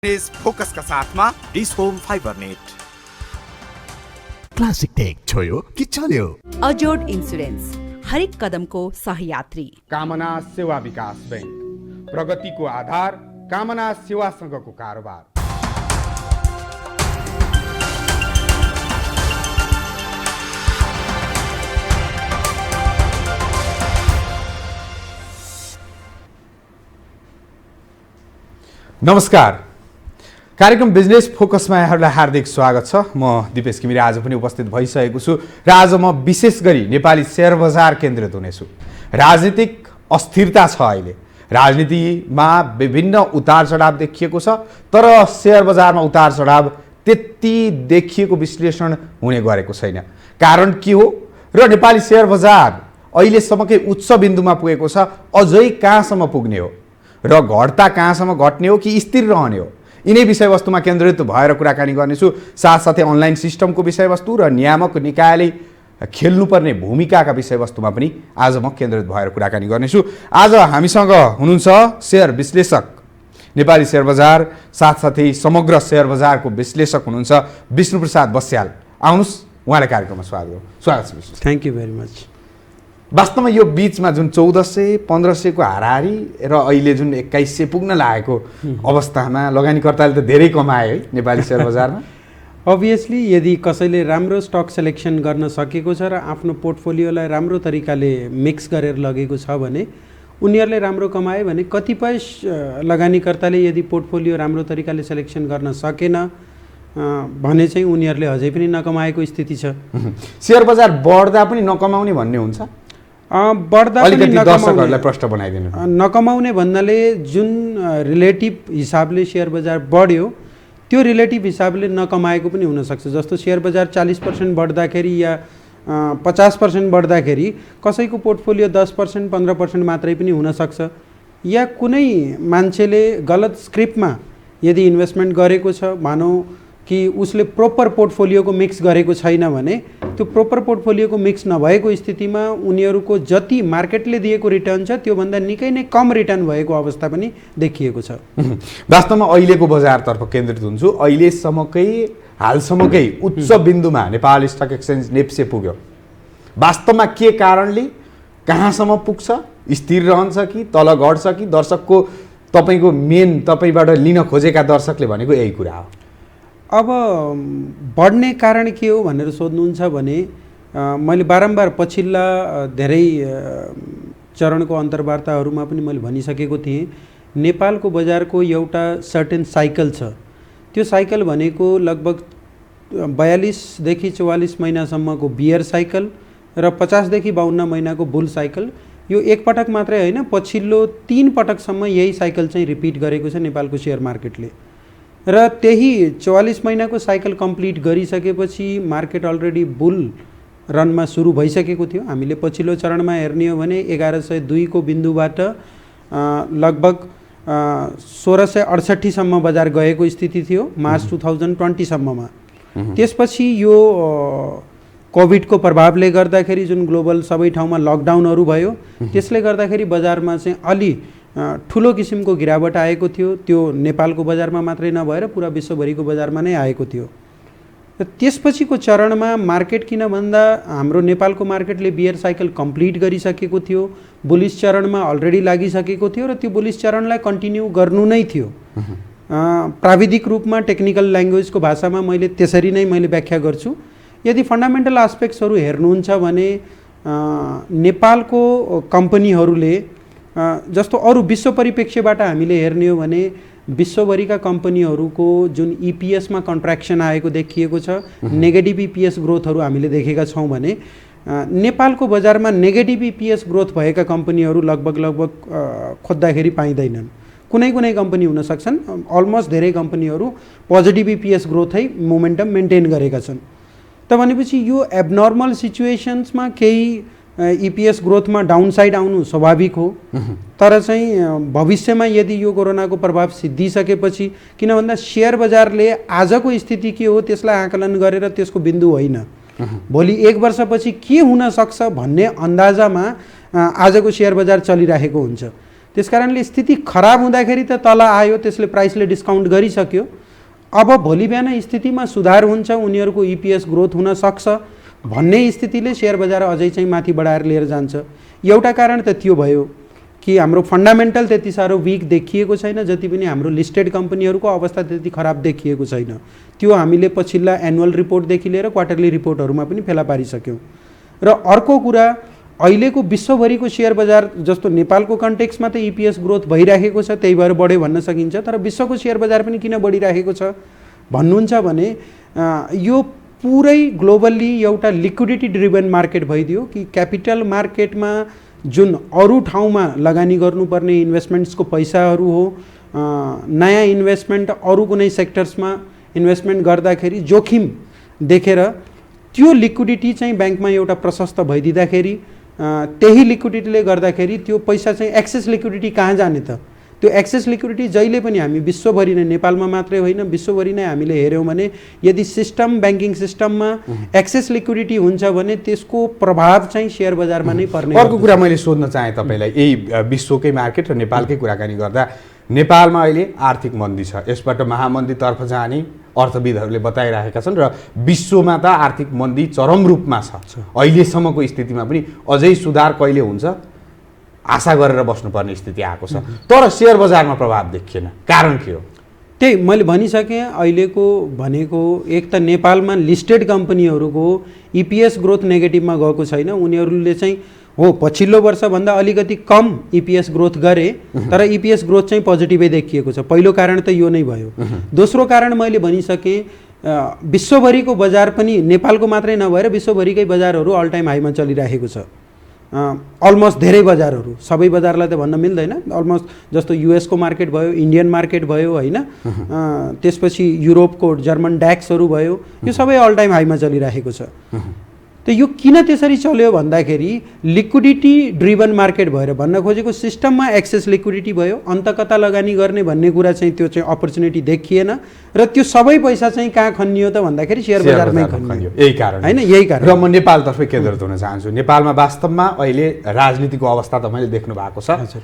इस focus का साथ में Dish Home fibre net Classic Tech छोयो कि चल्यो। अजोड इन्स्योरेन्स हरेक कदमको सहयात्री। कामना सेवा विकास बैंक प्रगतिको आधार कामना सेवासँगको कारोबार। नमस्कार, कार्यक्रम बिजनेस फोकसमा यहाँहरूलाई हार्दिक स्वागत छ। म दिपेश घिमिरे आज पनि उपस्थित भइसकेको छु र आज म विशेष गरी नेपाली शेयर बजार केन्द्रित हुनेछु। राजनीतिक अस्थिरता छ, अहिले राजनीतिमा विभिन्न उतार चढाव देखिएको छ, तर शेयर बजारमा उतार चढाव त्यति देखिएको विश्लेषण हुने गरेको छैन। कारण के हो र नेपाली शेयर बजार अहिलेसम्मकै उच्च बिन्दुमा पुगेको छ, अझै कहाँसम्म पुग्ने हो र घट्दा कहाँसम्म घट्ने हो कि स्थिर रहने हो, यिनै विषयवस्तुमा केन्द्रित भएर कुराकानी गर्नेछु। साथसाथै अनलाइन सिस्टमको विषयवस्तु र नियामक निकायले खेल्नुपर्ने भूमिकाका विषयवस्तुमा पनि आज म केन्द्रित भएर कुराकानी गर्नेछु। आज हामीसँग हुनुहुन्छ शेयर विश्लेषक, नेपाली शेयर बजार साथसाथै समग्र शेयर बजारको विश्लेषक हुनुहुन्छ विष्णुप्रसाद बस्याल। आउनुहोस्, उहाँलाई कार्यक्रममा स्वागत छ। Thank you very much. वास्तवमा यो बिचमा जुन 1400-1500 को हाराहारी र अहिले जुन 2100 पुग्न लागेको अवस्थामा लगानीकर्ताले त धेरै कमाए है नेपाली शेयर बजारमा। अभियसली यदि कसैले राम्रो स्टक सेलेक्सन गर्न सकेको छ र आफ्नो पोर्टफोलियोलाई राम्रो तरिकाले मिक्स गरेर लगेको छ भने उनीहरूले राम्रो कमाए भने कतिपय लगानीकर्ताले यदि पोर्टफोलियो राम्रो तरिकाले सेलेक्सन गर्न सकेन भने चाहिँ उनीहरूले अझै पनि नकमाएको स्थिति छ। शेयर बजार बढ्दा पनि नकमाउने भन्ने हुन्छ, बढ्दा अलिकति दर्शकहरूलाई प्रश्न बनाइदिनु। नकमाउने भन्नाले जुन रिलेटिभ हिसाबले शेयर बजार बढ्यो त्यो रिलेटिभ हिसाबले नकमाएको पनि हुनसक्छ। जस्तो शेयर बजार 40% बढ्दाखेरि या 50% बढ्दाखेरि कसैको पोर्टफोलियो 10% 15% मात्रै पनि हुनसक्छ। या कुनै मान्छेले गलत स्क्रिप्टमा यदि इन्भेस्टमेन्ट गरेको छ, मानौ कि उसले प्रोपर पोर्टफोलियोको मिक्स गरेको छैन भने त्यो प्रोपर पोर्टफोलियोको मिक्स नभएको स्थितिमा उनीहरूको जति मार्केटले दिएको रिटर्न छ त्योभन्दा निकै नै कम रिटर्न भएको अवस्था पनि देखिएको छ। वास्तवमा अहिलेको बजारतर्फ केन्द्रित हुन्छु। अहिलेसम्मकै हालसम्मकै उच्च बिन्दुमा नेपाल स्टक एक्सचेन्ज नेप्से पुग्यो। वास्तवमा के कारणले कहाँसम्म पुग्छ, स्थिर रहन्छ कि तल घट्छ कि दर्शकको तपाईँको मेन तपाईँबाट लिन खोजेका दर्शकले भनेको यही कुरा हो। अब बढ्ने कारण के हो भनेर सोध्नुहुन्छ भने मैले बारम्बार पछिल्ला धेरै चरणको अन्तर्वार्ताहरूमा पनि मैले भनिसकेको थिएँ, नेपालको बजारको एउटा सर्टेन साइकल छ। त्यो साइकल भनेको लगभग 42 देखि 44 महिनासम्मको बियर साइकल र 50 देखि 52 महिनाको बुल साइकल। यो एकपटक मात्रै होइन, पछिल्लो 3 पटकसम्म यही साइकल चाहिँ रिपिट गरेको छ नेपालको सेयर मार्केटले। र त्यही 44 महिनाको साइकल कम्प्लिट गरिसकेपछि मार्केट अलरेडी बुल रनमा सुरु भइसकेको थियो। हामीले पछिल्लो चरणमा हेर्ने हो भने 1102 को बिन्दुबाट लगभग 1668 सम्म बजार गएको स्थिति थियो मार्च 2020 सम्ममा। त्यसपछि यो कोभिडको प्रभावले गर्दाखेरि जुन ग्लोबल सबै ठाउँमा लकडाउनहरू भयो त्यसले गर्दाखेरि बजारमा चाहिँ अलि ठुलो किसिमको गिरावट आएको थियो। त्यो नेपालको बजारमा मात्रै नभएर पुरा विश्वभरिको बजारमा नै आएको थियो। र त्यसपछिको चरणमा मार्केट किन भन्दा हाम्रो नेपालको मार्केटले बियर साइकल कम्प्लिट गरिसकेको थियो, बुलिस चरणमा अलरेडी लागिसकेको थियो र त्यो बुलिस चरणलाई कन्टिन्यू गर्नु नै थियो। प्राविधिक रूपमा टेक्निकल ल्याङ्ग्वेजको भाषामा मैले त्यसरी नै व्याख्या गर्छु। यदि फन्डामेन्टल एस्पेक्ट्सहरू हेर्नुहुन्छ भने नेपालको कम्पनीहरूले जस्तो अरू विश्व परिप्रेक्ष्यबाट हामीले हेर्ने हो भने विश्वभरिका कम्पनीहरूको जुन इपिएसमा कन्ट्र्याक्सन आएको देखिएको छ, नेगेटिभ इपिएस ग्रोथहरू हामीले देखेका छौँ भने नेपालको बजारमा नेगेटिभ इपिएस ग्रोथ भएका कम्पनीहरू लगभग खोज्दाखेरि पाइँदैनन्। कुनै कुनै कम्पनी हुन सक्छन्, अलमोस्ट धेरै कम्पनीहरू पोजिटिभ इपिएस ग्रोथै मोमेन्टम मेन्टेन गरेका छन्। त भनेपछि यो एबनर्मल सिचुएसन्समा केही इपिएस ग्रोथमा डाउनसाइड आउनु स्वाभाविक हो। तर चाहिँ भविष्यमा यदि यो कोरोनाको प्रभाव सिद्धिसकेपछि, किन भन्दा शेयर बजारले आजको स्थिति के हो त्यसलाई आकलन गरेर त्यसको बिन्दु होइन, भोलि 1 वर्षपछि के हुन सक्छ भन्ने अन्दाजामा आजको शेयर बजार चलिरहेको हुन्छ। त्यसकारणले स्थिति खराब हुँदाखेरि त तल आयो, त्यसले प्राइसले डिस्काउन्ट गरिसक्यो। अब भोलि बिहान स्थितिमा सुधार हुन्छ, उनीहरूको इपिएस ग्रोथ हुन सक्छ भन्ने स्थितिले सेयर बजार अझै चाहिँ माथि बढाएर लिएर जान्छ। एउटा कारण त त्यो भयो कि हाम्रो फन्डामेन्टल त्यति साह्रो विक देखिएको छैन, जति पनि हाम्रो लिस्टेड कम्पनीहरूको अवस्था त्यति खराब देखिएको छैन। त्यो हामीले पछिल्ला एनुअल रिपोर्टदेखि लिएर क्वार्टरली रिपोर्टहरूमा पनि फेला पारिसक्यौँ। र अर्को कुरा, अहिलेको विश्वभरिको सेयर बजार जस्तो नेपालको कन्टेक्समा त इपिएस ग्रोथ भइराखेको छ, त्यही भएर बढ्यो भन्न सकिन्छ। तर विश्वको सेयर बजार पनि किन बढिराखेको छ भन्नुहुन्छ भने यो पुरै ग्लोबल्ली एउटा लिक्विडिटी ड्रिभन मार्केट भइदियो कि क्यापिटल मार्केटमा जुन अरू ठाउँमा लगानी गर्नुपर्ने इन्भेस्टमेन्ट्सको पैसाहरू हो, नयाँ इन्भेस्टमेन्ट अरू कुनै सेक्टर्समा इन्भेस्टमेन्ट गर्दाखेरि जोखिम देखेर त्यो लिक्विडिटी चाहिँ ब्याङ्कमा एउटा प्रशस्त भइदिँदाखेरि त्यही लिक्विडिटीले गर्दाखेरि त्यो पैसा चाहिँ एक्सेस लिक्विडिटी कहाँ जाने त? त्यो एक्सेस लिक्विडिटी जहिले पनि हामी विश्वभरि नै, नेपालमा मात्रै होइन विश्वभरि नै हामीले हेऱ्यौँ भने यदि सिस्टम, ब्याङ्किङ सिस्टममा एक्सेस लिक्विडिटी हुन्छ भने त्यसको प्रभाव चाहिँ सेयर बजारमा नै पर्ने। अर्को कुरा मैले सोध्न चाहेँ तपाईँलाई, यही विश्वकै मार्केट र नेपालकै कुराकानी गर्दा, नेपालमा अहिले आर्थिक मन्दी छ, यसबाट महामन्दीतर्फ जाने अर्थविदहरूले बताइरहेका छन् र विश्वमा त आर्थिक मन्दी चरम रूपमा छ। अहिलेसम्मको स्थितिमा पनि अझै सुधार कहिले हुन्छ आशा गरेर बस्नुपर्ने स्थिति आएको छ, तर सेयर बजारमा प्रभाव देखिएन। कारण के हो? त्यही मैले भनिसकेँ। अहिलेको भनेको एक त नेपालमा लिस्टेड कम्पनीहरूको इपिएस ग्रोथ नेगेटिभमा गएको छैन, उनीहरूले चाहिँ हो पछिल्लो वर्षभन्दा अलिकति कम इपिएस ग्रोथ गरे, तर इपिएस ग्रोथ चाहिँ पोजिटिभै देखिएको छ। पहिलो कारण त यो नै भयो। दोस्रो कारण मैले भनिसकेँ, विश्वभरिको बजार पनि नेपालको मात्रै नभएर विश्वभरिकै बजारहरू अल टाइम हाईमा चलिरहेको छ। अलमोस्ट धेरै बजारहरू, सबै बजारलाई त भन्न मिल्दैन, अलमोस्ट जस्तो युएसको मार्केट भयो, इन्डियन मार्केट भयो होइन, त्यसपछि युरोपको जर्मन ड्याक्सहरू भयो, यो सबै अल टाइम हाईमा चलिरहेको छ। त यो किन त्यसरी चल्यो भन्दाखेरि लिक्विडिटी ड्रिभन मार्केट भएर भन्न खोजेको सिस्टममा एक्सेस लिक्विडिटी भयो, अन्त कता लगानी गर्ने भन्ने कुरा चाहिँ त्यो चाहिँ अपर्च्युनिटी देखिएन र त्यो सबै पैसा चाहिँ कहाँ खनियो त भन्दाखेरि सेयर बजारमै खनियो। यही कारण होइन, यही कारण। र म नेपालतर्फै केन्द्रित हुन चाहन्छु। नेपालमा वास्तवमा अहिले राजनीतिको अवस्था तपाईँले देख्नु भएको छ,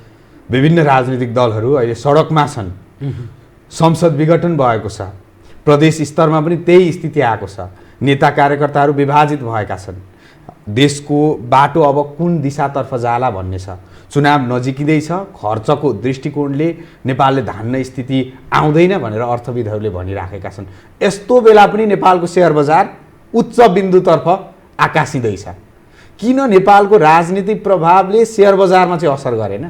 विभिन्न राजनीतिक दलहरू अहिले सडकमा छन्, संसद विघटन भएको छ, प्रदेश स्तरमा पनि त्यही स्थिति आएको छ, नेता कार्यकर्ताहरू विभाजित भएका छन्, देशको बाटो अब कुन दिशातर्फ जाला भन्ने छ, चुनाव नजिकिँदैछ, खर्चको दृष्टिकोणले नेपालले धान्न स्थिति आउँदैन भनेर अर्थविदहरूले भनिराखेका छन्। यस्तो बेला पनि नेपालको सेयर बजार उच्च बिन्दुतर्फ आकासिँदैछ। किन नेपालको राजनीतिक प्रभावले सेयर बजारमा चाहिँ असर गरेन?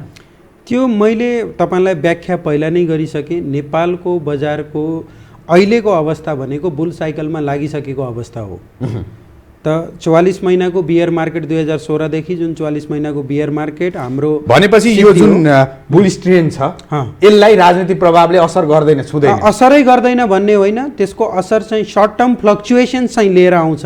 त्यो मैले तपाईँलाई व्याख्या पहिला नै गरिसकेँ। नेपालको बजारको अहिलेको अवस्था भनेको बुल साइकलमा लागिसकेको अवस्था हो। त 44 महिनाको बियर मार्केट 2016 देखि जुन 44 महिनाको बियर मार्केट हाम्रो भनेपछि यो जुन बुल ट्रेन्ड छ यसलाई राजनीतिक प्रभावले असर गर्दैन, छुँदैन? असरै गर्दैन भन्ने होइन, त्यसको असर चाहिँ सर्ट टर्म फ्लक्चुएसन चाहिँ लिएर आउँछ।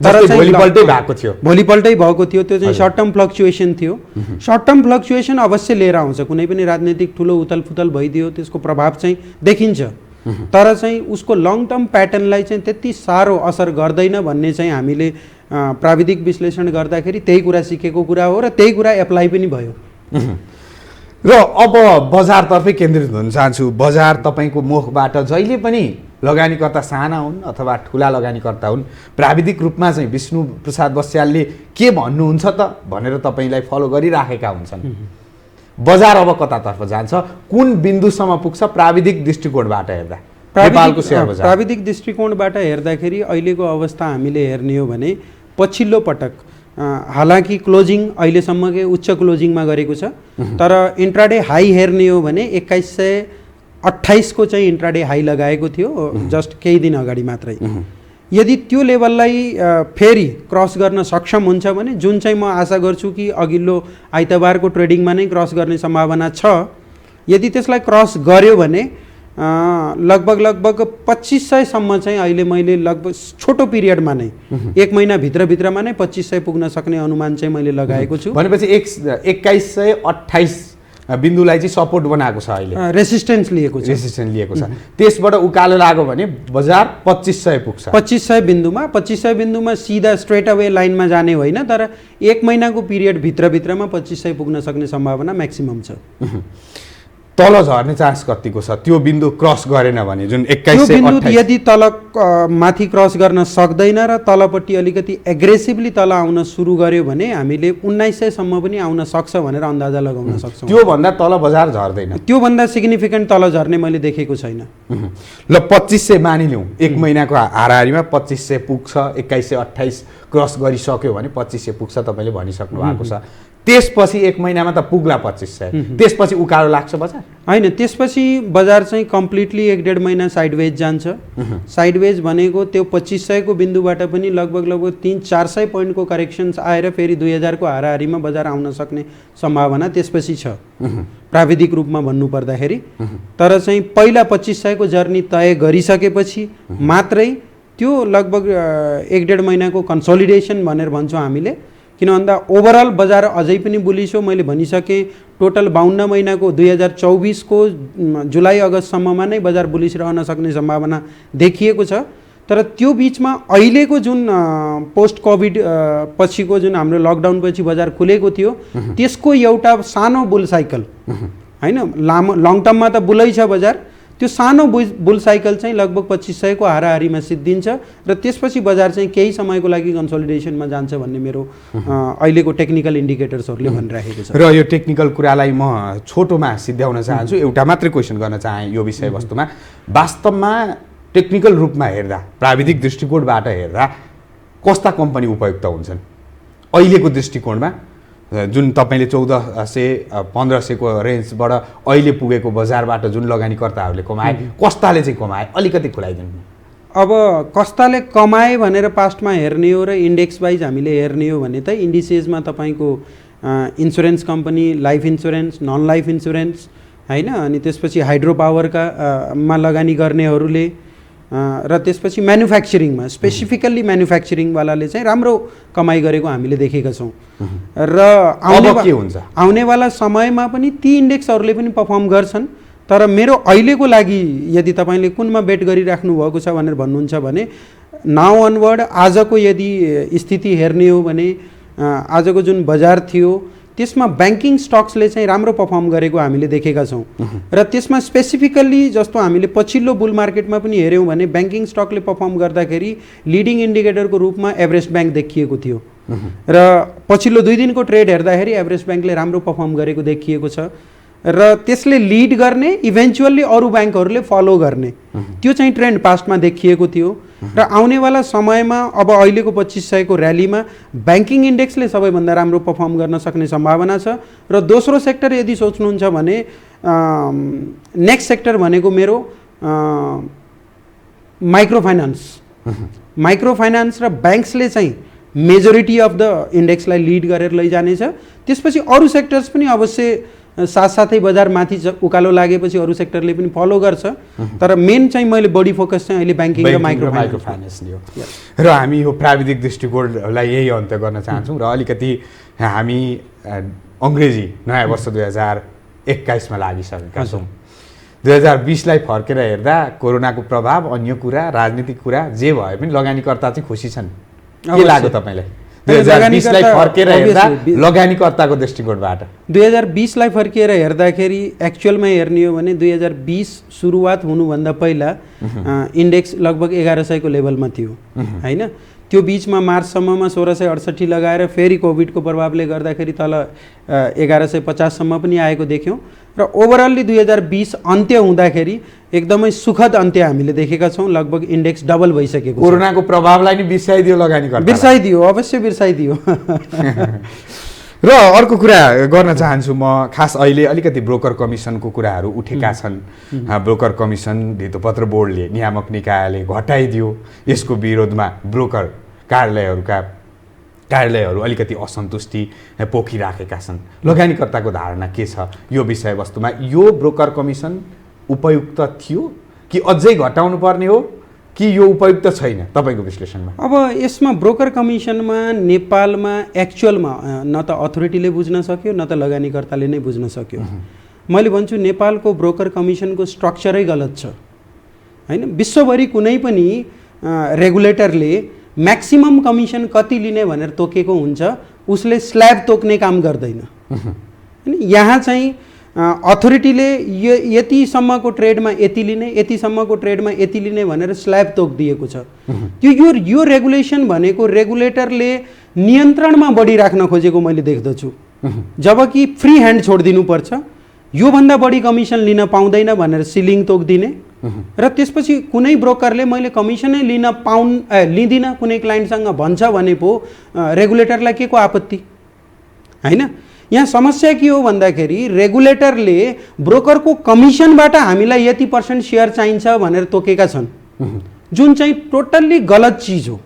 तर भोलिपल्टै भएको थियो, भोलिपल्टै भएको थियो, त्यो चाहिँ सर्ट टर्म फ्लक्चुएसन थियो। सर्ट टर्म फ्लक्चुएसन अवश्य लिएर आउँछ, कुनै पनि राजनीतिक ठुलो उथलफुथल भइदियो त्यसको प्रभाव चाहिँ देखिन्छ, तर चाहिँ उसको लङ टर्म प्याटर्नलाई चाहिँ त्यति साह्रो असर गर्दैन भन्ने चाहिँ हामीले प्राविधिक विश्लेषण गर्दाखेरि त्यही कुरा सिकेको कुरा हो र त्यही कुरा एप्लाई पनि भयो। र अब बजारतर्फै केन्द्रित हुन चाहन्छु। बजार तपाईँको मुखबाट जहिले पनि लगानीकर्ता साना हुन् अथवा ठुला लगानीकर्ता हुन्, प्राविधिक रूपमा चाहिँ विष्णु प्रसाद बस्यालले के भन्नुहुन्छ त भनेर तपाईँलाई फलो गरिराखेका हुन्छन्। बजार अब कतातर्फ जान्छ, कुन बिन्दुसम्म पुग्छ प्राविधिक दृष्टिकोणबाट हेर्दा नेपालको सेयर बजार? प्राविधिक दृष्टिकोणबाट हेर्दाखेरि अहिलेको अवस्था हामीले हेर्ने हो भने पछिल्लो पटक हालांकि क्लोजिङ अहिलेसम्मकै उच्च क्लोजिङमा गरेको छ, तर इन्ट्राडे हाई हेर्ने हो भने 2128 को चाहिँ इन्ट्राडे हाई लगाएको थियो जस्ट केही दिन अगाडि मात्रै। यदि त्यो लेभललाई फेरि क्रस गर्न सक्षम हुन्छ भने, जुन चाहिँ म आशा गर्छु कि अघिल्लो आइतबारको ट्रेडिङमा नै क्रस गर्ने सम्भावना छ, यदि त्यसलाई क्रस गर्यो भने लगभग 2500 सम्म चाहिँ अहिले मैले लगभग छोटो पिरियडमा नै 1 महिना भित्रमा नै 2500 पुग्न सक्ने अनुमान चाहिँ मैले लगाएको छु। भनेपछि 2128 बिन्दुलाई चाहिँ सपोर्ट बनाएको छ अहिले, रेसिस्टेन्स लिएको छ, रेसिस्टेन्स लिएको छ। त्यसबाट उकालो लाग्यो भने बजार 2500 पुग्छ। 2500 बिन्दुमा सिधा स्ट्रेट अवे लाइनमा जाने होइन, तर 1 महिनाको पिरियड भित्रमा 2500 पुग्न सक्ने सम्भावना म्याक्सिमम छ। तल झर्ने चान्स कतिको छ त्यो बिन्दु क्रस गरेन भने, जुन 2128? त्यो बिन्दु यदि तल माथि क्रस गर्न सक्दैन र तलपट्टि अलिकति एग्रेसिभली तल आउन सुरु गर्यो भने हामीले 1900 सम्म पनि आउन सक्छ भनेर अन्दाजा लगाउन सक्छौँ। त्यो भन्दा तल बजार झर्दैन, त्यो भन्दा सिग्निफिकेन्ट तल झर्ने मैले देखेको छैन। ल 2500 मानिलिउँ, 1 महिनाको हाराहारीमा 2500 पुग्छ, 2128 क्रस गरिसक्यो भने 2500 पुग्छ तपाईँले भनिसक्नु भएको छ। त्यसपछि 1 महिनामा त पुग्ला 2500, त्यसपछि उकालो लाग्छ बजार? होइन, त्यसपछि बजार चाहिँ कम्प्लिटली 1-1.5 महिना साइडवेज जान्छ। साइडवेज भनेको त्यो 2500 को बिन्दुबाट पनि लगभग 300-400 पोइन्टको करेक्सन्स आएर फेरि 2000 को हाराहारीमा बजार आउन सक्ने सम्भावना त्यसपछि छ प्राविधिक रूपमा भन्नुपर्दाखेरि। तर चाहिँ पहिला 2500 को जर्नी तय गरिसकेपछि मात्रै त्यो लगभग 1-1.5 महिनाको कन्सोलिडेसन भनेर भन्छौँ हामीले। किन भन्दा ओभरअल बजार अझै पनि बुलिस हो। मैले भनिसकेँ टोटल 52 महिनाको 2024 को जुलाई अगस्तसम्ममा नै बजार बुलिस रहन सक्ने सम्भावना देखिएको छ। तर त्यो बिचमा अहिलेको जुन पोस्ट कोभिड पछिको जुन हाम्रो लकडाउन पछि बजार खुलेको थियो त्यसको एउटा सानो बुल साइकल हैन, लामो लङ टर्ममा त बुलै छ बजार, त्यो सानो बुल साइकल चाहिँ लगभग 2500 को हाराहारीमा सिद्धिन्छ र त्यसपछि बजार चाहिँ केही समयको लागि कन्सोलिडेसनमा जान्छ भन्ने मेरो अहिलेको टेक्निकल इन्डिकेटर्सहरूले भनिरहेको छ। र यो टेक्निकल कुरालाई म छोटोमा सिद्ध्याउन चाहन्छु, एउटा मात्रै क्वेसन गर्न चाहे यो विषयवस्तुमा। वास्तवमा टेक्निकल रूपमा हेर्दा, प्राविधिक दृष्टिकोणबाट हेर्दा कस्ता कम्पनी उपयुक्त हुन्छन् अहिलेको दृष्टिकोणमा? जुन तपाईँले 1400-1500 को रेन्जबाट अहिले पुगेको बजारबाट जुन लगानीकर्ताहरूले कमाए, कस्ताले चाहिँ कमाए, अलिकति खुलाइदिनु। अब कस्ताले कमाए भनेर पास्टमा हेर्ने हो र इन्डेक्स वाइज हामीले हेर्ने हो भने त इन्डिसेसमा तपाईँको insurance company, life insurance, non life insurance होइन, अनि त्यसपछि हाइड्रो पावरका मा लगानी गर्नेहरूले र त्यसपछि म्यानुफ्याक्चरिङमा स्पेसिफिकल्ली म्यानुफ्याक्चरिङवालाले चाहिँ राम्रो कमाइ गरेको हामीले देखेका छौँ। र आउनेवाला समयमा पनि ती इन्डेक्सहरूले पनि पर्फर्म गर्छन्। तर मेरो अहिलेको लागि यदि तपाईँले कुनमा बेट गरिराख्नु भएको छ भनेर भन्नुहुन्छ भने नाउ अनवर्ड आजको यदि स्थिति हेर्ने हो भने आजको जुन बजार थियो त्यसमा ब्याङ्किङ स्टक्सले चाहिँ राम्रो पर्फर्म गरेको हामीले देखेका छौँ। र त्यसमा स्पेसिफिकल्ली जस्तो हामीले पछिल्लो बुल मार्केटमा पनि हेऱ्यौँ भने ब्याङ्किङ स्टकले पर्फर्म गर्दाखेरि लिडिङ इन्डिकेटरको रूपमा एभरेस्ट ब्याङ्क देखिएको थियो र पछिल्लो 2 दिनको ट्रेड हेर्दाखेरि एभरेस्ट ब्याङ्कले राम्रो पर्फर्म गरेको देखिएको छ र त्यसले लिड गर्ने इभेन्चुअल्ली अरू ब्याङ्कहरूले फलो गर्ने त्यो चाहिँ ट्रेन्ड पास्टमा देखिएको थियो। र आउनेवाला समयमा अब अहिलेको 2500 को र्यालीमा ब्याङ्किङ इन्डेक्सले सबैभन्दा राम्रो पर्फर्म गर्न सक्ने सम्भावना छ। र दोस्रो सेक्टर यदि सोच्नुहुन्छ भने नेक्स्ट सेक्टर भनेको मेरो माइक्रो फाइनान्स र ब्याङ्क्सले चाहिँ मेजोरिटी अफ द इन्डेक्सलाई लिड गरेर लैजानेछ। त्यसपछि अरू सेक्टर्स पनि अवश्य साथसाथै बजार माथि उकालो लागेपछि अरू सेक्टरले पनि फलो गर्छ। तर मेन चाहिँ मैले बढी फोकस चाहिँ अहिले ब्याङ्किङ र माइक्रो फाइनान्स लियो। र हामी यो प्राविधिक दृष्टिकोणलाई यही अन्त्य गर्न चाहन्छौँ र अलिकति हामी अङ्ग्रेजी नयाँ वर्ष 2021 मा लागिसकेका छौँ। 2020 लाई फर्केर हेर्दा कोरोनाको प्रभाव, अन्य कुरा, राजनीतिक कुरा जे भए पनि लगानीकर्ता चाहिँ खुसी छन्। के लाग्यो तपाईँलाई 2020 लाई फर्केर हेर्दा लगानीकर्ताको दृष्टिकोणबाट? 2020 लाई फर्केर हेर्दाखेरि एक्चुअलमा हेर्ने हो भने 2020 सुरुवात हुनुभन्दा पहिला इन्डेक्स लगभग 1100 को लेभलमा थियो हैन। त्यो बिचमा मार्चसम्ममा 1668 लगाएर फेरि कोभिडको प्रभावले गर्दाखेरि तल 1150 सम्म पनि आएको देख्यौँ। र ओभरअल्ली 2020 अन्त्य हुँदाखेरि एकदमै सुखद अन्त्य हामीले देखेका छौँ। लगभग इन्डेक्स डबल भइसकेको, कोरोनाको प्रभावलाई नि बिर्साइदियो लगानीकर्ता, बिर्साइदियो, अवश्य बिर्साइदियो। र अर्को कुरा गर्न चाहन्छु म, खास अहिले अलिकति ब्रोकर कमिसनको कुराहरू उठेका छन्। ब्रोकर कमिसन धितोपत्र बोर्डले, नियामक निकायले घटाइदियो। यसको विरोधमा ब्रोकर कार्यालयहरू अलिकति असन्तुष्टि पोखिराखेका छन्। लगानीकर्ताको धारणा के छ यो विषयवस्तुमा? यो ब्रोकर कमिसन उपयुक्त थियो कि अझै घटाउनु पर्ने हो कि यो उपयुक्त छैन तपाईँको विश्लेषणमा? अब यसमा ब्रोकर कमिसनमा नेपालमा एक्चुअलमा न त अथोरिटीले बुझ्न सक्यो न त लगानीकर्ताले नै बुझ्न सक्यो। मैले भन्छु नेपालको ब्रोकर कमिसनको स्ट्रक्चरै गलत छ हैन। विश्वभरि कुनै पनि रेगुलेटरले म्याक्सिमम कमिसन कति लिने भनेर तोकेको हुन्छ, उसले स्ल्याब तोक्ने काम गर्दैन हैन। यहाँ चाहिँ अथोरिटीले यतिसम्मको ट्रेडमा यति लिने, यतिसम्मको ट्रेडमा यति लिने भनेर स्ल्याब तोकिदिएको छ। यो रेगुलेसन भनेको रेगुलेटरले नियन्त्रणमा बढी राख्न खोजेको मैले देख्दछु, जबकि फ्री ह्यान्ड छोडिदिनुपर्छ। योभन्दा बढी कमिसन लिन पाउँदैन भनेर सिलिङ तोकिदिने र त्यसपछि कुनै ब्रोकरले मैले कमिसनै लिँदिनँ कुनै क्लाइन्टसँग भन्छ भने पो रेगुलेटरलाई के को आपत्ति हैन। यहाँ समस्या के हो भन्दाखेरि रेगुलेटरले ब्रोकरको कमिसनबाट हामीलाई यति % सेयर चाहिन्छ भनेर तोकेका छन्, जुन चाहिँ टोटल्ली गलत चिज हो।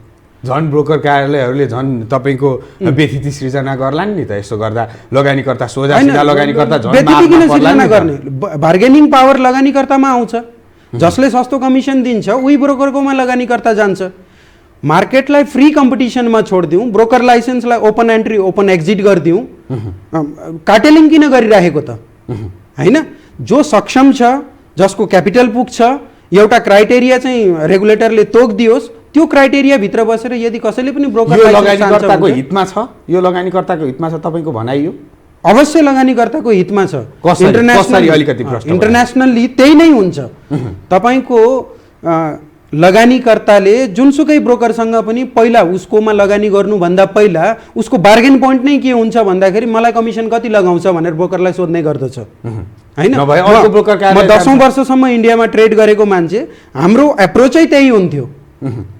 झन् ब्रोकर कार्यालयहरूले झन् तपाईँको व्यथिति सृजना गर्लान् नि त। यसो गर्दा लगानीकर्ता सोझा सिधा लगानीकर्ता झन् व्यथिति किन सृजना गर्ने? बार्गेनिङ पावर लगानीकर्तामा आउँछ। जसले सस्तो कमिसन दिन्छ उही ब्रोकरकोमा लगानीकर्ता जान्छ। मार्केटलाई फ्री कम्पिटिसनमा छोडिदिउँ, ब्रोकर लाइसेन्सलाई ओपन एन्ट्री ओपन एक्जिट गरिदिउँ, कार्टेलिङ किन गरिराखेको त हैन। जो सक्षम छ, जसको क्यापिटल पुग्छ, एउटा क्राइटेरिया चाहिँ रेगुलेटरले तोकिदियोस्, त्यो क्राइटेरिया भित्र बसेर यदि कसैले पनि ब्रोकर लगानीकर्ताको हितमा छ, यो लगानीकर्ताको हितमा छ तपाईँको भनाइ हो? अवश्य लगानीकर्ताको हितमा छ। इन्टरनेसनल्ली त्यही नै हुन्छ। तपाईँको लगानीकर्ताले जुनसुकै ब्रोकरसँग पनि पहिला उसकोमा लगानी गर्नुभन्दा पहिला उसको बार्गेन पोइन्ट नै के हुन्छ भन्दाखेरि मलाई कमिसन कति लगाउँछ भनेर ब्रोकरलाई सोध्ने गर्दछ हैन। म 10औं वर्षसम्म इन्डियामा ट्रेड गरेको मान्छे, हाम्रो एप्रोचै त्यही हुन्थ्यो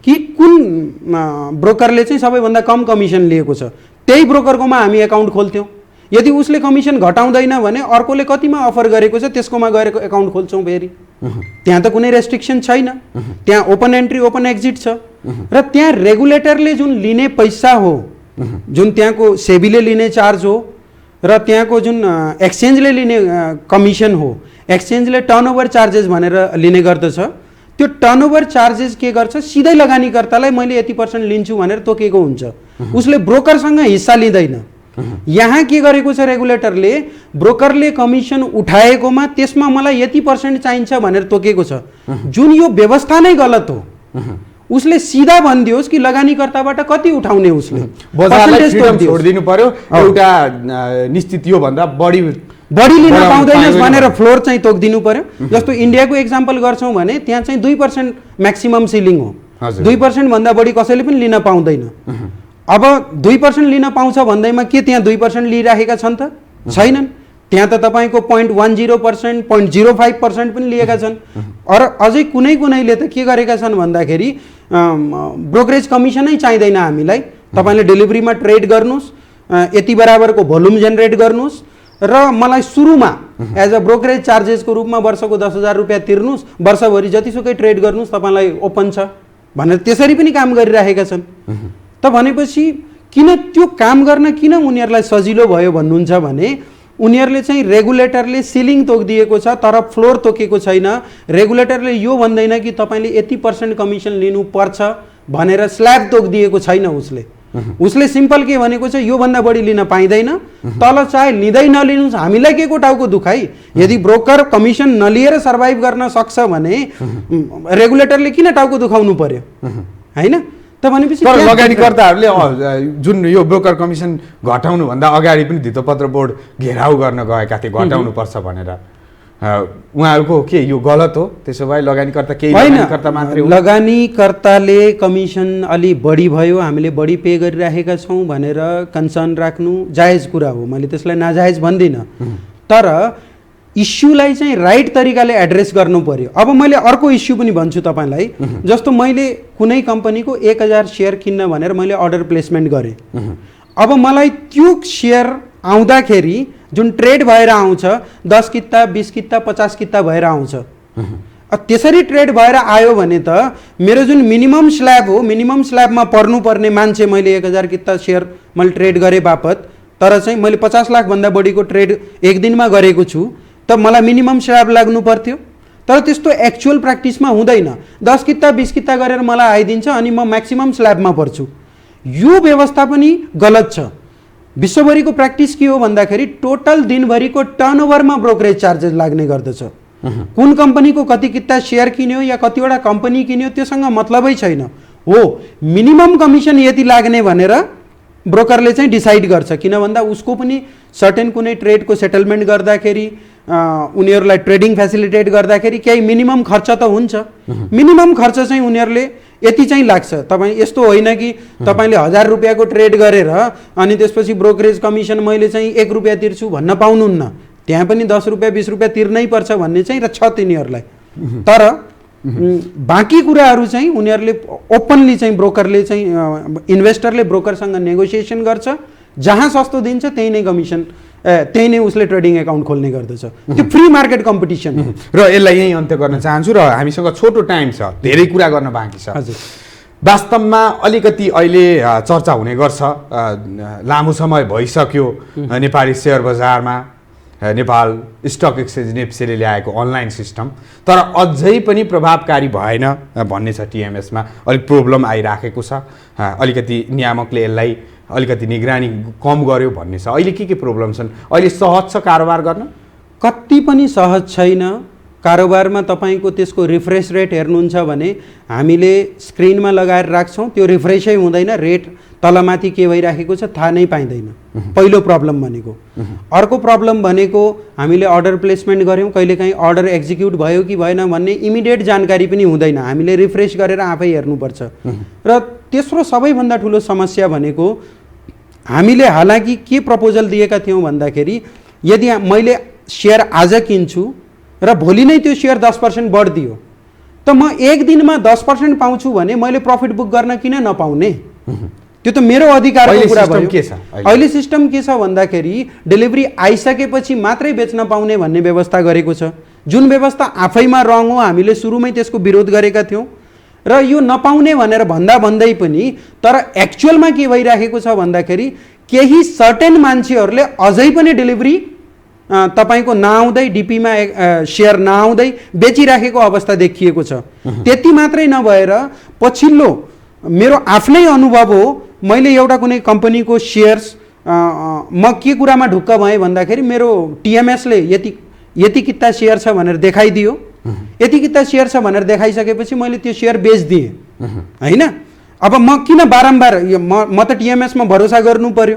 कि कुन ब्रोकरले चाहिँ सबैभन्दा कम कमिसन लिएको छ त्यही ब्रोकरकोमा हामी एकाउन्ट खोल्थ्यौँ। यदि उसले कमिसन घटाउँदैन भने अर्कोले कतिमा अफर गरेको छ त्यसकोमा गएर एकाउन्ट खोल्छौँ फेरि। त्यहाँ त कुनै रेस्ट्रिक्सन छैन, त्यहाँ ओपन एन्ट्री ओपन एक्जिट छ। र त्यहाँ रेगुलेटरले जुन लिने पैसा हो, जुन त्यहाँको सेबीले लिने चार्ज हो र त्यहाँको जुन एक्सचेन्जले लिने कमिसन हो, एक्सचेन्जले टर्नओभर चार्जेस भनेर लिने गर्दछ। त्यो टर्नओभर चार्जेस के गर्छ, सिधै लगानीकर्तालाई मैले यति % लिन्छु भनेर तोकेको हुन्छ, उसले ब्रोकरसँग हिस्सा लिँदैन। यहाँ के गरेको छ रेगुलेटरले, ब्रोकरले कमिसन उठाएकोमा त्यसमा मलाई यति % चाहिन्छ भनेर तोकेको छ, जुन यो व्यवस्था नै गलत हो। उसले सिधा भनिदियोस् कि लगानीकर्ताबाट कति उठाउने, उसले बजारलाई फ्रीडम छोडिदिनु पर्यो, एउटा निश्चित यो भन्दा बढी लिन पाउँदैनस् भनेर फ्लोर चाहिँ तोकिदिनु पर्यो। जस्तो इन्डियाको एक्जाम्पल गर्छौँ भने त्यहाँ चाहिँ 2% म्याक्सिमम सिलिङ हो, 2% भन्दा बढी कसैले पनि लिन पाउँदैन। अब 2% लिन पाउँछ भन्दैमा के त्यहाँ 2% लिइराखेका छन् त? छैनन्। त्यहाँ त तपाईँको 0.10%, 0.05% पनि लिएका छन्। अझै कुनैले त के गरेका छन् भन्दाखेरि ब्रोकरेज कमिसनै चाहिँदैन हामीलाई, तपाईँले डेलिभरीमा ट्रेड गर्नुहोस्, यति बराबरको भोल्युम जेनेरेट गर्नुहोस् र मलाई सुरुमा एज अ ब्रोकरेज चार्जेसको रूपमा वर्षको 10,000 रुपियाँ तिर्नुहोस्, वर्षभरि जतिसुकै ट्रेड गर्नुहोस्, तपाईँलाई ओपन छ भनेर त्यसरी पनि काम गरिराखेका छन्। त भनेपछि किन त्यो काम गर्न किन उनीहरूलाई सजिलो भयो भन्नुहुन्छ भने उनीहरूले चाहिँ रेगुलेटरले सिलिङ तोकिदिएको छ तर फ्लोर तोकेको छैन। रेगुलेटरले यो भन्दैन कि तपाईँले यति % कमिसन लिनुपर्छ भनेर स्ल्याब तोकिदिएको छैन। उसले सिम्पल के भनेको छ, योभन्दा बढी लिन पाइँदैन, तल चाहे लिँदै नलिनुहोस्, हामीलाई के को टाउको दुखाइ। यदि ब्रोकर कमिसन नलिएर सर्भाइभ गर्न सक्छ भने रेगुलेटरले किन टाउको दुखाउनु पर्यो हैन। लगानीकर्ताहरूले जुन यो ब्रोकर कमिसन घटाउनु भन्दा अगाडि पनि धितोपत्र बोर्ड घेराउ गर्न गएका थिए घटाउनु पर्छ भनेर। उहाँहरूको के यो गलत हो? त्यसो भए लगानीकर्ता केही लगानीकर्ता मात्रै हो? लगानीकर्ताले कमिसन अलि बढी भयो, हामीले बढी पे गरिराखेका छौँ भनेर कन्सर्न राख्नु जायज कुरा हो, मैले त्यसलाई नाजायज भन्दिनँ। तर इस्युलाई चाहिँ राइट तरिकाले एड्रेस गर्नु पर्यो। अब मैले अर्को इस्यु पनि भन्छु तपाईँलाई, जस्तो मैले कुनै कम्पनीको 1000 सेयर किन्न भनेर मैले अर्डर प्लेसमेन्ट गरेँ। अब मलाई त्यो सेयर आउँदाखेरि जुन ट्रेड भएर आउँछ 10 किता 20 किता 50 किता भएर आउँछ। त्यसरी ट्रेड भएर आयो भने त मेरो जुन मिनिमम स्ल्याब हो, मिनिमम स्ल्याबमा पर्नुपर्ने मान्छे मैले 1000 किता सेयर मैले ट्रेड गरेँ बापत, तर चाहिँ मैले 50 लाख भन्दा बढीको ट्रेड एक दिनमा गरेको छु, त मलाई मिनिमम स्ल्याब लाग्नु पर्थ्यो। तर त्यस्तो एक्चुअल प्र्याक्टिसमा हुँदैन। 10 किता 20 किता गरेर मलाई आइदिन्छ अनि म म्याक्सिमम स्ल्याबमा पर्छु। यो व्यवस्था पनि गलत छ। विश्वभरिको प्र्याक्टिस के हो भन्दाखेरि टोटल दिनभरिको टर्नओभरमा ब्रोकरेज चार्जेस लाग्ने गर्दछ। कुन कम्पनीको कति किता सेयर किन्यो या कतिवटा कम्पनी किन्यो त्योसँग मतलबै छैन। हो, मिनिमम कमिसन यति लाग्ने भनेर ब्रोकरले चाहिँ डिसाइड गर्छ, किन भन्दा उसको पनि सर्टेन कुनै ट्रेडको सेटलमेन्ट गर्दाखेरि उनीहरूलाई ट्रेडिङ फेसिलिटेट गर्दाखेरि केही मिनिमम खर्च त हुन्छ। मिनिमम खर्च चाहिँ उनीहरूले यति चाहिँ लाग्छ। तपाईँ यस्तो होइन कि तपाईँले 1000 रुपियाँको ट्रेड गरेर अनि त्यसपछि ब्रोकरेज कमिसन मैले चाहिँ 1 रुपियाँ तिर्छु भन्न पाउनुहुन्न। त्यहाँ पनि 10 रुपियाँ 20 रुपियाँ तिर्नै पर्छ भन्ने चाहिँ छ तिनीहरूलाई। तर बाँकी कुराहरू चाहिँ उनीहरूले ओपनली चाहिँ ब्रोकरले चाहिँ इन्भेस्टरले ब्रोकरसँग नेगोसिएसन गर्छ, जहाँ सस्तो दिन्छ त्यही नै कमिसन त्यही नै उसले ट्रेडिङ एकाउन्ट खोल्ने गर्दछ। त्यो फ्री मार्केट कम्पिटिसन हो। र यसलाई यहीँ अन्त्य गर्न चाहन्छु र हामीसँग छोटो टाइम छ, धेरै कुरा गर्न बाँकी छ। हजुर, वास्तवमा अलिकति अहिले चर्चा हुने गर्छ, लामो समय भइसक्यो नेपाली सेयर बजारमा नेपाल स्टक एक्सचेन्ज नेप्सेले ल्याएको अनलाइन सिस्टम, तर अझै पनि प्रभावकारी भएन भन्ने छ। टिएमएसमा अलिक प्रब्लम आइराखेको छ, अलिकति नियामकले यसलाई अलिकति निगरानी कम गर्यो भन्ने छ। अहिले के प्रब्लम छन्? अहिले सहज छ कारोबार गर्न? कति पनि सहज छैन कारोबारमा। तपाईँको त्यसको रिफ्रेस रेट हेर्नुहुन्छ भने हामीले स्क्रिनमा लगाएर राख्छौँ, त्यो रिफ्रेसै हुँदैन, रेट तलमाथि के भइराखेको छ थाहा नै पाइँदैन। पहिलो प्रब्लम भनेको। अर्को प्रब्लम भनेको हामीले अर्डर प्लेसमेन्ट गऱ्यौँ, कहिलेकाहीँ अर्डर एक्जिक्युट भयो कि भएन भन्ने इमिडिएट जानकारी पनि हुँदैन, हामीले रिफ्रेस गरेर आफै हेर्नुपर्छ। र तेस्रो सबैभन्दा ठुलो समस्या भनेको हामीले हालाकि के प्रपोजल दिएका थियौँ भन्दाखेरि यदि मैले सेयर आज किन्छु र भोलि नै त्यो सेयर 10% बढ्दियो त म एक दिनमा 10% पाउँछु भने मैले प्रफिट बुक गर्न किन नपाउने? त्यो त मेरो अधिकारको कुरा भयो। अहिले सिस्टम के छ भन्दाखेरि डेलिभरी आइसकेपछि मात्रै बेच्न पाउने भन्ने व्यवस्था गरेको छ, जुन व्यवस्था आफैमा रङ हो। हामीले सुरुमै त्यसको विरोध गरेका थियौँ र यो नपाउने भनेर भन्दै पनि तर एक्चुअलमा के भइराखेको छ भन्दाखेरि केही सर्टेन मान्छेहरूले अझै पनि डेलिभरी तपाईको नआउँदै डिपीमा सेयर नआउँदै बेचिराखेको अवस्था देखिएको छ। त्यति मात्रै नभएर पछिल्लो मेरो आफ्नै अनुभव हो, मैले एउटा कुनै कम्पनीको सेयर्स म के कुरामा ढुक्क भएँ भन्दाखेरि मेरो टिएमएसले यति किता सेयर छ भनेर देखाइदियो। यति किता सेयर छ भनेर देखाइसकेपछि मैले त्यो सेयर बेचिदिएँ होइन। अब म किन बारम्बार म त टिएमएसमा भरोसा गर्नु पर्यो,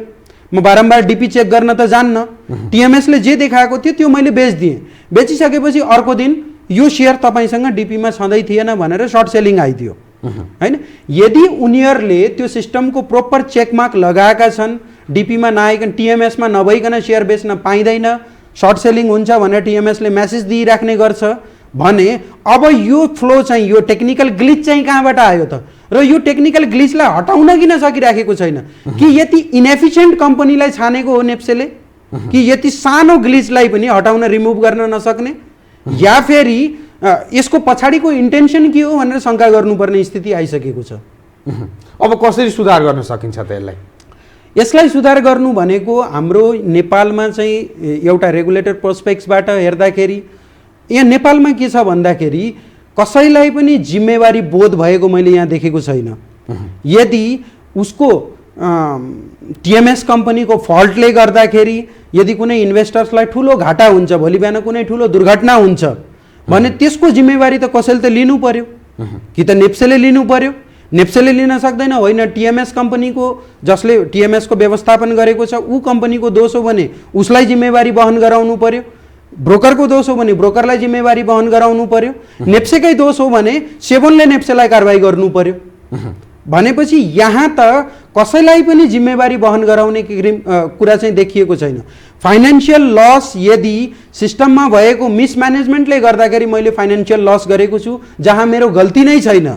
म बारम्बार डिपी चेक गर्न त जान्न। टिएमएसले जे देखाएको थियो त्यो मैले बेचिदिएँ। बेचिसकेपछि अर्को दिन यो सेयर तपाईँसँग डिपीमा छँदै थिएन भनेर सर्ट सेलिङ आइदियो होइन। यदि उनीहरूले त्यो सिस्टमको प्रोपर चेकमार्क लगाएका छन्, डिपीमा नआइकन टिएमएसमा नभइकन सेयर बेच्न पाइँदैन, सर्ट सेलिङ हुन्छ भनेर टिएमएसले मेसेज दिइराख्ने गर्छ भने अब यो फ्लो चाहिँ यो टेक्निकल ग्लिच चाहिँ कहाँबाट आयो त? र यो टेक्निकल ग्लिचलाई हटाउन किन सकिराखेको छैन? कि यति इनएफिसियन्ट कम्पनीलाई छानेको हो नेप्सेले, कि यति सानो ग्लिचलाई पनि हटाउन रिमुभ गर्न नसक्ने, या फेरि यसको पछाडिको इन्टेन्सन के हो भनेर शङ्का गर्नुपर्ने स्थिति आइसकेको छ। अब कसरी सुधार गर्न सकिन्छ त यसलाई? यसलाई सुधार गर्नु भनेको हाम्रो नेपालमा चाहिँ एउटा रेगुलेटर पर्सपेक्टबाट हेर्दाखेरि यहाँ नेपालमा के छ भन्दाखेरि कसैलाई पनि जिम्मेवारी बोध भएको मैले यहाँ देखेको छैन। यदि उसको टिएमएस कम्पनीको फल्टले गर्दाखेरि यदि कुनै इन्भेस्टर्सलाई ठुलो घाटा हुन्छ, भोलि बिहान कुनै ठुलो दुर्घटना हुन्छ भने त्यसको जिम्मेवारी त कसैले त लिनु पर्यो, कि त नेप्सेले लिनु पर्यो। नेप्सेले लिन सक्दैन, होइन टिएमएस कम्पनीको जसले टिएमएसको व्यवस्थापन गरेको छ ऊ कम्पनीको दोष हो भने उसलाई जिम्मेवारी वहन गराउनु पर्यो। ब्रोकरको दोष हो भने ब्रोकरलाई जिम्मेवारी वहन गराउनु पर्यो। नेप्सेकै दोष हो भने सेबनले नेप्सेलाई कारबाही गर्नु पर्यो। भनेपछि यहाँ त कसैलाई पनि जिम्मेवारी वहन गराउने कुरा चाहिँ देखिएको छैन। फाइनेन्शियल लस यदि सिस्टममा भएको मिसम्यानेजमेन्टले गर्दाखेरि मैले फाइनेन्शियल लस गरेको छु जहाँ मेरो गल्ती नै छैन,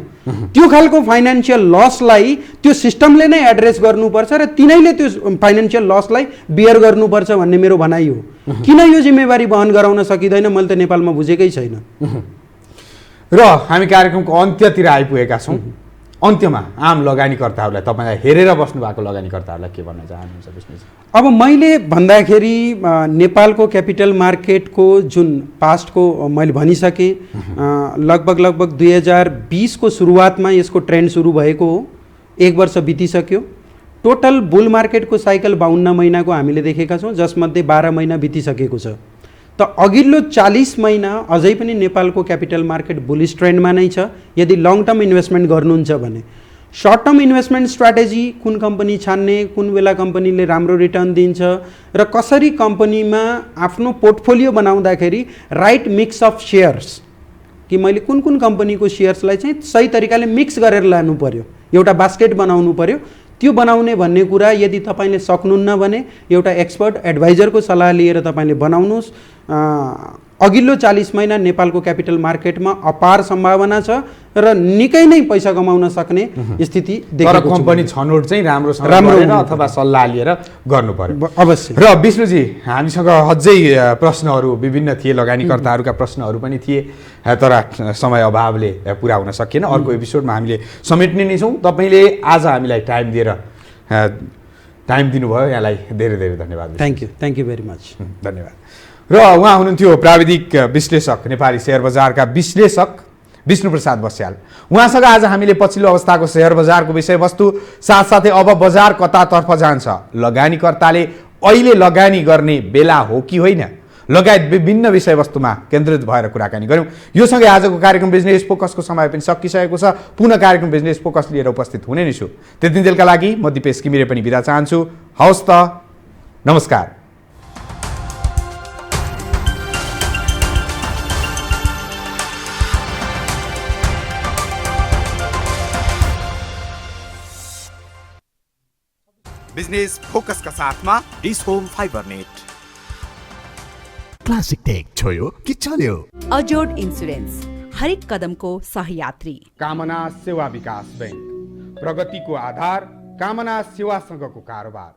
त्यो खालको फाइनेन्शियल लसलाई त्यो सिस्टमले नै एड्रेस गर्नुपर्छ र तिनैले त्यो फाइनेन्शियल लसलाई बियर गर्नुपर्छ भन्ने मेरो भनाइ हो। किन यो जिम्मेवारी वहन गराउन सकिँदैन मैले त नेपालमा बुझेकै छैन। र हामी कार्यक्रमको अन्त्यतिर आइपुगेका छौँ। अन्त्यमा आम लगानीकर्ताहरूलाई तपाईँलाई हेरेर बस्नु भएको लगानीकर्ताहरूलाई के भन्न चाहनुहुन्छ विष्णुजी? अब मैले भन्दाखेरि नेपालको क्यापिटल मार्केटको जुन पास्टको मैले भनिसकेँ, लगभग 2020को सुरुवातमा यसको ट्रेन्ड सुरु भएको हो। 1 वर्ष बितिसक्यो। टोटल बुल मार्केटको साइकल 52 महिनाको हामीले देखेका छौँ, जसमध्ये 12 महिना बितिसकेको छ। त अघिल्लो 40 महिना अझै पनि नेपालको क्यापिटल मार्केट बुलिस ट्रेन्डमा नै छ। यदि लङ टर्म इन्भेस्टमेन्ट गर्नुहुन्छ भने सर्ट टर्म इन्भेस्टमेन्ट स्ट्राटेजी, कुन कम्पनी छान्ने, कुन बेला कम्पनीले राम्रो रिटर्न दिन्छ र कसरी कम्पनीमा आफ्नो पोर्टफोलियो बनाउँदाखेरि राइट मिक्स अफ सेयर्स, कि मैले कुन कुन कम्पनीको सेयर्सलाई चाहिँ सही तरिकाले मिक्स गरेर लानु पर्यो, एउटा बास्केट बनाउनु पर्यो। त्यो बनाउने भन्ने कुरा यदि तपाईँले सक्नुहुन्न भने एउटा एक्सपर्ट एडभाइजरको सल्लाह लिएर तपाईँले बनाउनुहोस्। अघिल्लो 40 महिना नेपालको क्यापिटल मार्केटमा अपार सम्भावना छ र निकै नै पैसा कमाउन सक्ने स्थिति देखेको छु। कम्पनी छनौट चाहिँ राम्रो अथवा सल्लाह लिएर गर्नु पर्यो अवश्य। र विष्णुजी, हामीसँग अझै प्रश्नहरू विभिन्न थिए, लगानीकर्ताहरूका प्रश्नहरू पनि थिए, तर समय अभावले पुरा हुन सकिएन। अर्को एपिसोडमा हामीले समेट्ने नै छौँ। तपाईँले आज हामीलाई टाइम दिनुभयो, यहाँलाई धेरै धेरै धन्यवाद। Thank you very much. धन्यवाद। र उहाँ हुनुहुन्थ्यो प्राविधिक विश्लेषक, नेपाली शेयर बजारका विश्लेषक विष्णुप्रसाद बस्याल। उहाँसँग आज हामीले पछिल्लो अवस्थाको शेयर बजारको विषयवस्तु साथसाथै अब बजार कतातर्फ जान्छ, लगानीकर्ताले अहिले लगानी गर्ने बेला हो कि होइन लगायत विभिन्न विषयवस्तुमा केन्द्रित भएर कुराकानी गऱ्यौँ। यो सँगै आजको कार्यक्रम बिजनेस फोकसको समय पनि सकिसकेको छ। पुनः कार्यक्रम बिजनेस फोकस लिएर उपस्थित हुने नै छु। त्यतिन्जेलका लागि म दिपेश घिमिरे पनि बिदा चाहन्छु। हवस् त, नमस्कार। बिजनेस फोकस का साथमा Dish Home fibre net. Classic Tech छोयो कि चल्यो? अजोड इन्सुरेन्स, हरेक कदमको सहयात्री। कामना सेवा विकास बैंक, प्रगतिको आधार, कामना सेवासँगको कारोबार।